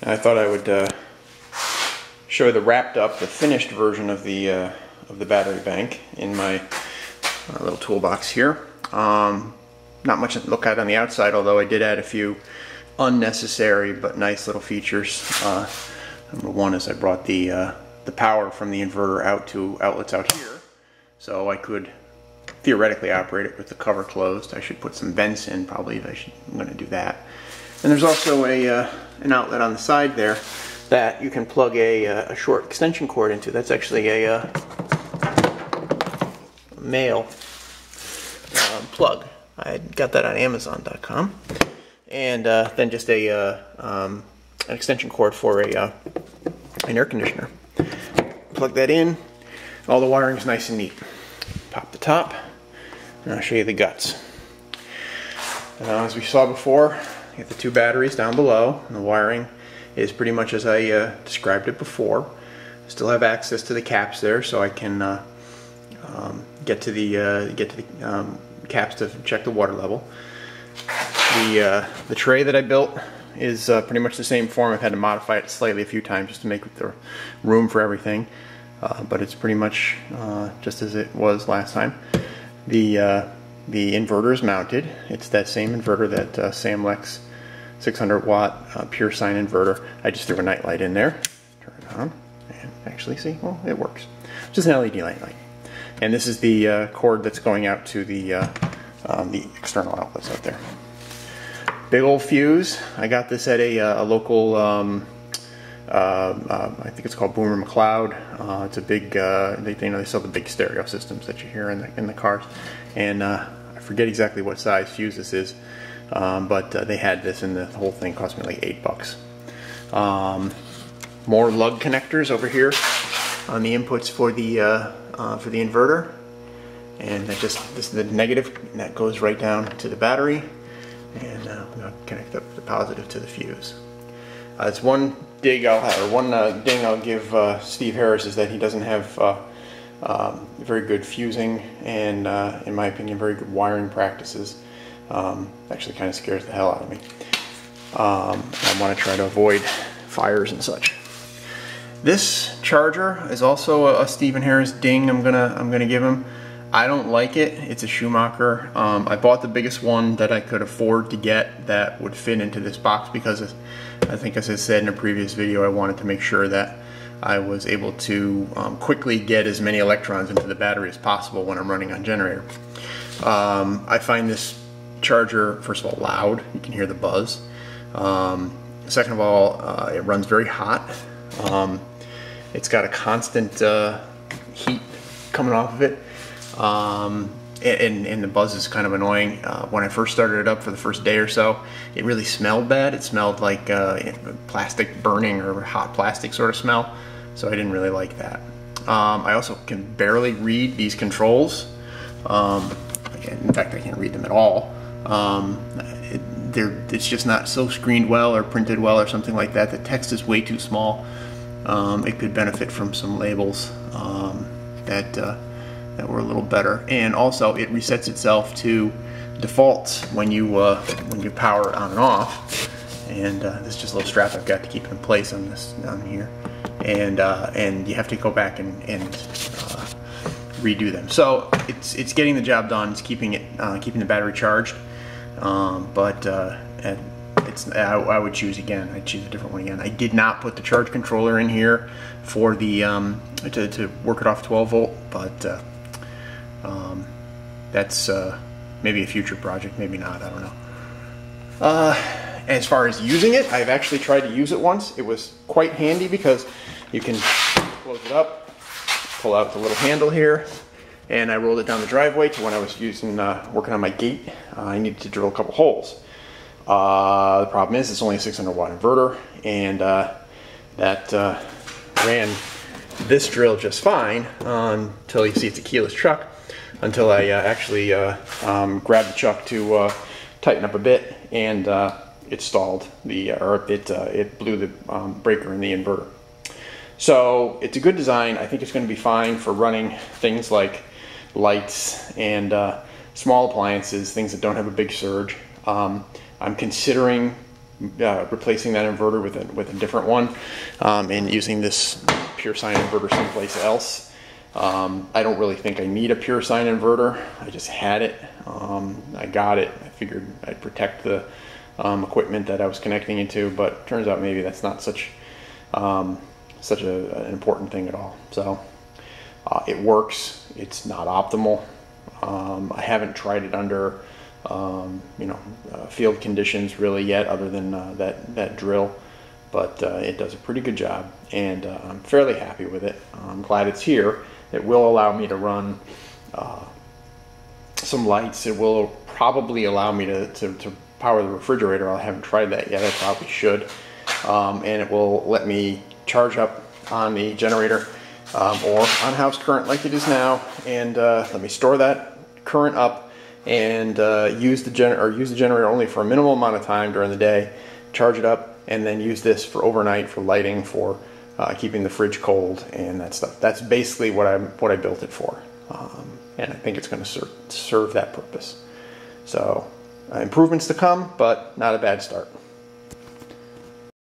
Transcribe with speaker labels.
Speaker 1: And I thought I would show the wrapped up, the finished version of the battery bank in my little toolbox here. Not much to look at on the outside, although I did add a few unnecessary but nice little features. Number one is I brought the power from the inverter out to outlets out here, so I could theoretically operate it with the cover closed. I should put some vents in, probably. I'm going to do that. And there's also an outlet on the side there that you can plug a short extension cord into. That's actually a male plug. I got that on Amazon.com. And then just an extension cord for an air conditioner. Plug that in. All the wiring's nice and neat. Pop the top, and I'll show you the guts. As we saw before, you get the two batteries down below, and the wiring is pretty much as I described it before. Still have access to the caps there, so I can get to the caps to check the water level. The tray that I built is pretty much the same form. I've had to modify it slightly a few times just to make the room for everything, but it's pretty much just as it was last time. The inverter is mounted. It's that same inverter, that Samlex 600 watt pure sine inverter. I just threw a night light in there, turn it on, and actually see, well, it works. Just an LED night light. And this is the cord that's going out to the external outlets out there. Big old fuse. I got this at a local, I think it's called Boomer McLeod. It's a big, they sell the big stereo systems that you hear in the cars. And I forget exactly what size fuse this is, but they had this, and the whole thing cost me like $8. More lug connectors over here on the inputs for the inverter. And this is the negative, and that goes right down to the battery. And we'll connect up the positive to the fuse. It's one ding I'll give Steve Harris is that he doesn't have very good fusing and, in my opinion, very good wiring practices. Actually kind of scares the hell out of me. I want to try to avoid fires and such. This charger is also a Stephen Harris ding I'm gonna give him. I don't like it. It's a Schumacher. I bought the biggest one that I could afford to get that would fit into this box because, I think as I said in a previous video, I wanted to make sure that I was able to quickly get as many electrons into the battery as possible when I'm running on generator. I find this charger, first of all, loud. You can hear the buzz. Second of all, it runs very hot. It's got a constant heat coming off of it. And the buzz is kind of annoying. When I first started it up for the first day or so, it really smelled bad. It smelled like plastic burning or hot plastic sort of smell, so I didn't really like that. I also can barely read these controls. In fact, I can't read them at all. It's just not so screened well or printed well or something like that. The text is way too small. It could benefit from some labels that were a little better, and also it resets itself to defaults when you power it on and off. And this is just a little strap I've got to keep it in place on this down here, and you have to go back and redo them. So it's getting the job done. It's keeping the battery charged, but I would choose again. I'd choose a different one again. I did not put the charge controller in here for the to work it off 12 volt, but that's maybe a future project, maybe not, I don't know. As far as using it, I've actually tried to use it once. It was quite handy because you can close it up, pull out the little handle here, and I rolled it down the driveway to when I was working on my gate. I needed to drill a couple holes. The problem is it's only a 600 watt inverter, and that ran this drill just fine until you see it's a keyless chuck, until I actually grabbed the chuck to tighten up a bit, and it stalled it blew the breaker in the inverter. So it's a good design. I think it's going to be fine for running things like lights and small appliances, things that don't have a big surge. I'm considering replacing that inverter with a different one, and using this pure sine inverter someplace else. I don't really think I need a pure sine inverter. I just had it. I got it. I figured I'd protect the equipment that I was connecting into, but turns out maybe that's not such an important thing at all. So it works. It's not optimal. I haven't tried it under field conditions really yet, other than that drill, but it does a pretty good job, and I'm fairly happy with it. I'm glad it's here. It will allow me to run some lights. It will probably allow me to power the refrigerator. I haven't tried that yet. I probably should. And it will let me charge up on the generator or on house current like it is now, and let me store that current up and use the generator only for a minimal amount of time during the day, charge it up, and then use this for overnight, for lighting, for keeping the fridge cold and that stuff. That's basically what I built it for, and I think it's going to serve that purpose. So improvements to come, but not a bad start.